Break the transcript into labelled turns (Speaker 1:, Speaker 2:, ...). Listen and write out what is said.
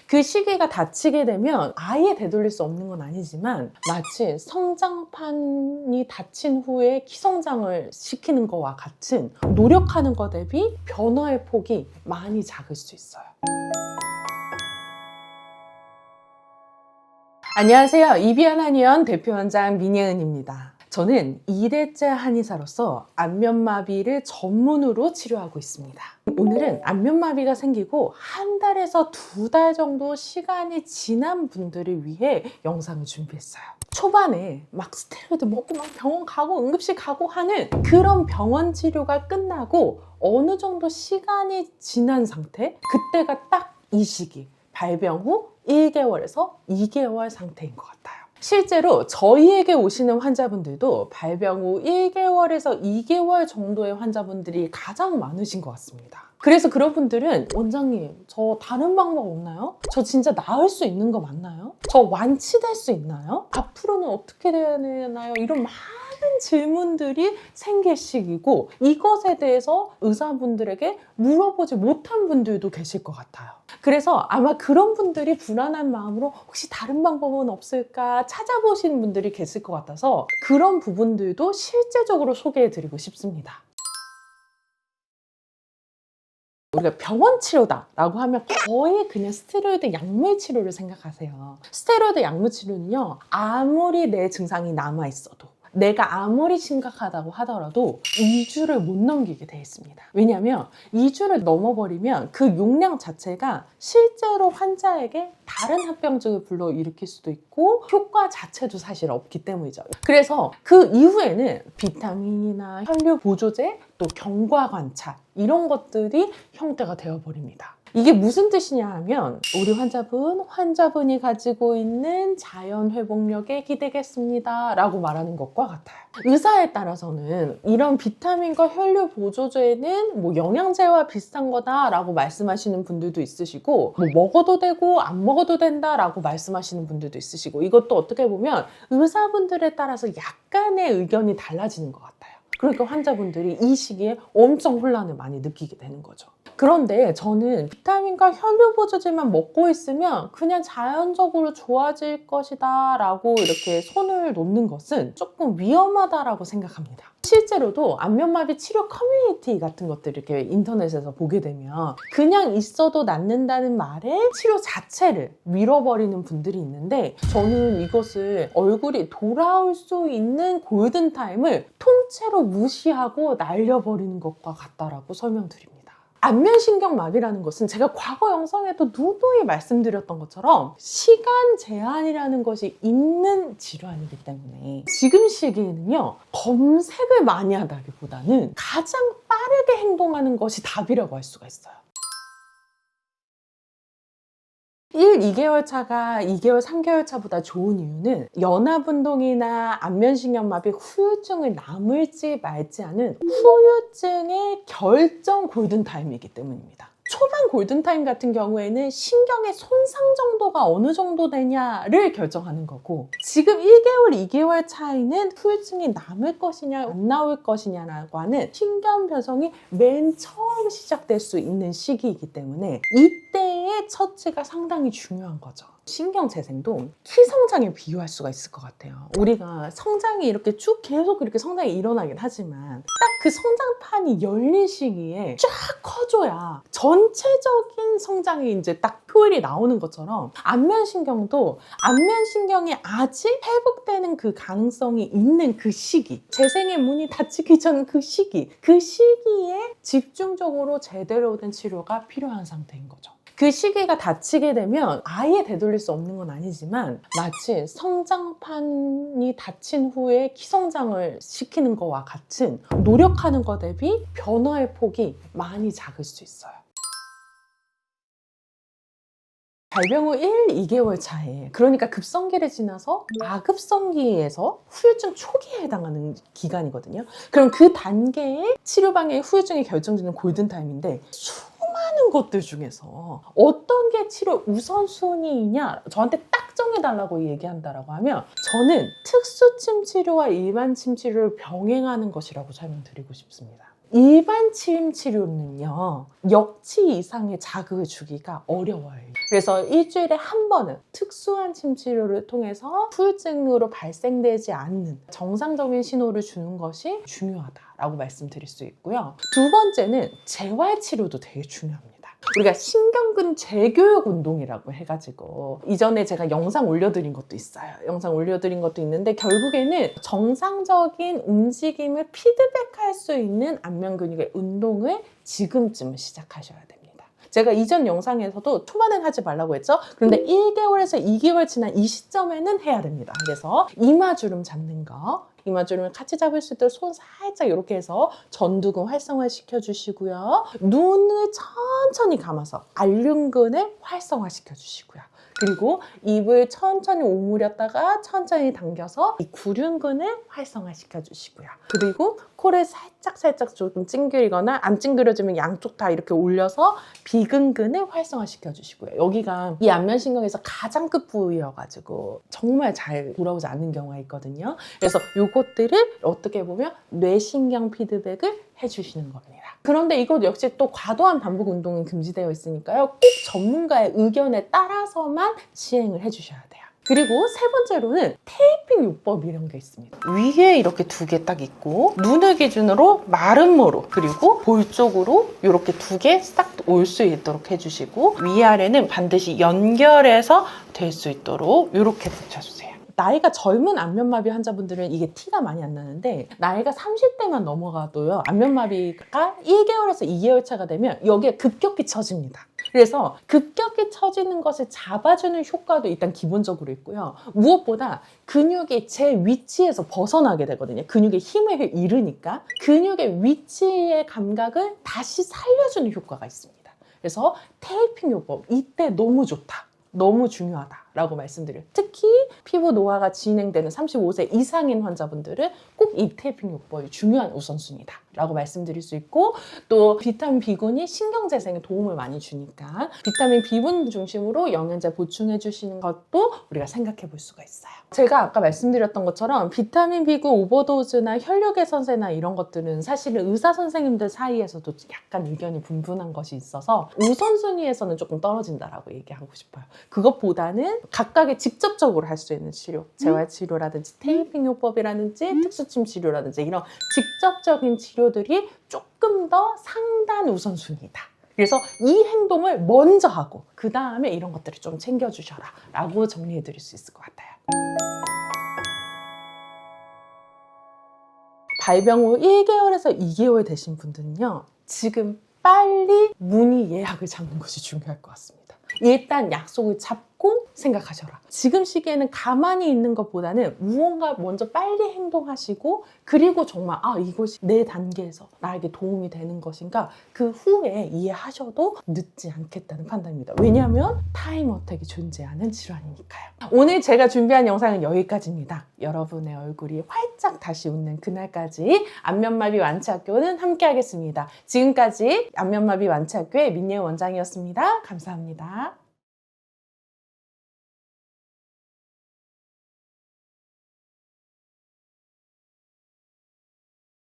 Speaker 1: 그 시기가 닫히게 되면 아예 되돌릴 수 없는 건 아니지만 마치 성장판이 닫힌 후에 키성장을 시키는 것과 같은 노력하는 것 대비 변화의 폭이 많이 작을 수 있어요. 안녕하세요. 이비한 한의원 대표원장 민예은입니다. 저는 2대째 한의사로서 안면마비를 전문으로 치료하고 있습니다. 오늘은 안면마비가 생기고 1달에서 2달 정도 시간이 지난 분들을 위해 영상을 준비했어요. 초반에 막 스테로이드 먹고 막 병원 가고 응급실 가고 하는 그런 병원 치료가 끝나고 어느 정도 시간이 지난 상태, 그때가 딱 이 시기, 발병 후 1개월에서 2개월 상태인 것 같아요. 실제로 저희에게 오시는 환자분들도 발병 후 1개월에서 2개월 정도의 환자분들이 가장 많으신 것 같습니다. 그래서 그런 분들은 원장님, 저 다른 방법 없나요? 저 진짜 나을 수 있는 거 맞나요? 저 완치될 수 있나요? 앞으로는 어떻게 되나요? 이런 많은 질문들이 생길 시기고, 이것에 대해서 의사분들에게 물어보지 못한 분들도 계실 것 같아요. 그래서 아마 그런 분들이 불안한 마음으로 혹시 다른 방법은 없을까 찾아보시는 분들이 계실 것 같아서 그런 부분들도 실제적으로 소개해드리고 싶습니다. 우리가 병원 치료다라고 하면 거의 그냥 스테로이드 약물 치료를 생각하세요. 스테로이드 약물 치료는요, 아무리 내 증상이 남아있어도, 내가 아무리 심각하다고 하더라도 2주를 못 넘기게 되어 있습니다. 왜냐하면 2주를 넘어버리면 그 용량 자체가 실제로 환자에게 다른 합병증을 불러일으킬 수도 있고 효과 자체도 사실 없기 때문이죠. 그래서 그 이후에는 비타민이나 혈류 보조제, 또 경과관찰 이런 것들이 형태가 되어버립니다. 이게 무슨 뜻이냐 하면 우리 환자분이 가지고 있는 자연 회복력에 기대겠습니다 라고 말하는 것과 같아요. 의사에 따라서는 이런 비타민과 혈류 보조제는 뭐 영양제와 비슷한 거다 라고 말씀하시는 분들도 있으시고, 뭐 먹어도 되고 안 먹어도 된다 라고 말씀하시는 분들도 있으시고, 이것도 어떻게 보면 의사분들에 따라서 약간의 의견이 달라지는 것 같아요. 그러니까 환자분들이 이 시기에 엄청 혼란을 많이 느끼게 되는 거죠. 그런데 저는 비타민과 혈류 보조제만 먹고 있으면 그냥 자연적으로 좋아질 것이다 라고 이렇게 손을 놓는 것은 조금 위험하다라고 생각합니다. 실제로도 안면마비 치료 커뮤니티 같은 것들을 이렇게 인터넷에서 보게 되면 그냥 있어도 낫는다는 말에 치료 자체를 밀어버리는 분들이 있는데, 저는 이것을 얼굴이 돌아올 수 있는 골든타임을 통째로 무시하고 날려버리는 것과 같다라고 설명드립니다. 안면신경마비라는 것은 제가 과거 영상에도 누누이 말씀드렸던 것처럼 시간 제한이라는 것이 있는 질환이기 때문에 지금 시기에는요, 검색을 많이 하다기보다는 가장 빠르게 행동하는 것이 답이라고 할 수가 있어요. 2개월 차가 2개월, 3개월 차보다 좋은 이유는 연합운동이나 안면신경마비 후유증을 남을지 말지 하는 후유증의 결정 골든타임이기 때문입니다. 초반 골든타임 같은 경우에는 신경의 손상 정도가 어느 정도 되냐를 결정하는 거고, 지금 1개월, 2개월 차이는 후유증이 남을 것이냐 안 나올 것이냐라고 하는 신경 변성이 맨 처음 시작될 수 있는 시기이기 때문에 이때의 처치가 상당히 중요한 거죠. 신경 재생도 키 성장에 비유할 수가 있을 것 같아요. 우리가 성장이 이렇게 쭉 계속 이렇게 성장이 일어나긴 하지만 딱 그 성장판이 열린 시기에 쫙 커져야 전체적인 성장이 이제 딱 효율이 나오는 것처럼 안면신경도 안면신경이 아직 회복되는 그 가능성이 있는 그 시기, 재생의 문이 닫히기 전 그 시기에 집중적으로 제대로 된 치료가 필요한 상태인 거죠. 그 시기가 닫히게 되면 아예 되돌릴 수 없는 건 아니지만 마치 성장판이 닫힌 후에 키성장을 시키는 것과 같은 노력하는 것 대비 변화의 폭이 많이 작을 수 있어요. 발병 후 1, 2개월 차에, 그러니까 급성기를 지나서 아급성기에서 후유증 초기에 해당하는 기간이거든요. 그럼 그 단계의 치료방향의 후유증이 결정되는 골든타임인데, 수많은 것들 중에서 어떤 게 치료 우선순위이냐 저한테 딱 정해달라고 얘기한다라고 하면, 저는 특수침 치료와 일반 침 치료를 병행하는 것이라고 설명드리고 싶습니다. 일반 침 치료는요, 역치 이상의 자극을 주기가 어려워요. 그래서 일주일에 한 번은 특수한 침 치료를 통해서 후유증으로 발생되지 않는 정상적인 신호를 주는 것이 중요하다라고 말씀드릴 수 있고요. 두 번째는 재활 치료도 되게 중요합니다. 우리가 신경근 재교육 운동이라고 해가지고 이전에 제가 영상 올려드린 것도 있어요. 영상 올려드린 것도 있는데 결국에는 정상적인 움직임을 피드백할 수 있는 안면 근육의 운동을 지금쯤 시작하셔야 됩니다. 제가 이전 영상에서도 초반엔 하지 말라고 했죠. 그런데 1개월에서 2개월 지난 이 시점에는 해야 됩니다. 그래서 이마주름 잡는 거, 이마주름을 같이 잡을 수 있도록 손 살짝 이렇게 해서 전두근 활성화 시켜주시고요. 눈을 천천히 감아서 알륜근을 활성화 시켜주시고요. 그리고 입을 천천히 오므렸다가 천천히 당겨서 이 구륜근을 활성화 시켜주시고요. 그리고 코를 살짝 조금 찡그리거나 안 찡그려지면 양쪽 다 이렇게 올려서 비근근을 활성화 시켜주시고요. 여기가 이 안면신경에서 가장 끝 부위여가지고 정말 잘 돌아오지 않는 경우가 있거든요. 그래서 요것들을 어떻게 보면 뇌신경 피드백을 해주시는 겁니다. 그런데 이것 역시 또 과도한 반복 운동은 금지되어 있으니까요. 꼭 전문가의 의견에 따라서만 시행을 해주셔야 돼요. 그리고 세 번째로는 테이핑 요법 이런 게 있습니다. 위에 이렇게 두 개 딱 있고 눈을 기준으로 마른 모로 그리고 볼 쪽으로 이렇게 두 개 싹 올 수 있도록 해주시고 위아래는 반드시 연결해서 될 수 있도록 이렇게 붙여주세요. 나이가 젊은 안면마비 환자분들은 이게 티가 많이 안 나는데 나이가 30대만 넘어가도요, 안면마비가 1개월에서 2개월 차가 되면 여기에 급격히 처집니다. 그래서 급격히 처지는 것을 잡아주는 효과도 일단 기본적으로 있고요. 무엇보다 근육이 제 위치에서 벗어나게 되거든요. 근육의 힘을 잃으니까 근육의 위치의 감각을 다시 살려주는 효과가 있습니다. 그래서 테이핑 요법 이때 너무 좋다, 너무 중요하다라고 말씀드려요. 특히 피부 노화가 진행되는 35세 이상인 환자분들은 꼭 이 테이핑 요법이 중요한 우선순위다 라고 말씀드릴 수 있고, 또 비타민 B군이 신경재생에 도움을 많이 주니까 비타민 B군 중심으로 영양제 보충해 주시는 것도 우리가 생각해 볼 수가 있어요. 제가 아까 말씀드렸던 것처럼 비타민 B군 오버도즈나 혈류개선세나 이런 것들은 사실은 의사 선생님들 사이에서도 약간 의견이 분분한 것이 있어서 우선순위에서는 조금 떨어진다라고 얘기하고 싶어요. 그것보다는 각각의 직접적으로 할 수 있는 치료, 재활치료라든지 테이핑 요법이라든지 특수침 치료라든지 이런 직접적인 치료들이 조금 더 상단 우선순위다. 그래서 이 행동을 먼저 하고 그 다음에 이런 것들을 좀 챙겨주셔라 라고 정리해 드릴 수 있을 것 같아요. 발병 후 1개월에서 2개월 되신 분들은요, 지금 빨리 문의 예약을 잡는 것이 중요할 것 같습니다. 일단 약속을 잡고 생각하셔라. 지금 시기에는 가만히 있는 것보다는 무언가 먼저 빨리 행동하시고, 그리고 정말 이것이 내 단계에서 나에게 도움이 되는 것인가 그 후에 이해하셔도 늦지 않겠다는 판단입니다. 왜냐하면 타임 어택이 존재하는 질환이니까요. 오늘 제가 준비한 영상은 여기까지입니다. 여러분의 얼굴이 활짝 다시 웃는 그날까지 안면마비 완치학교는 함께 하겠습니다. 지금까지 안면마비 완치학교의 민예 원장이었습니다. 감사합니다.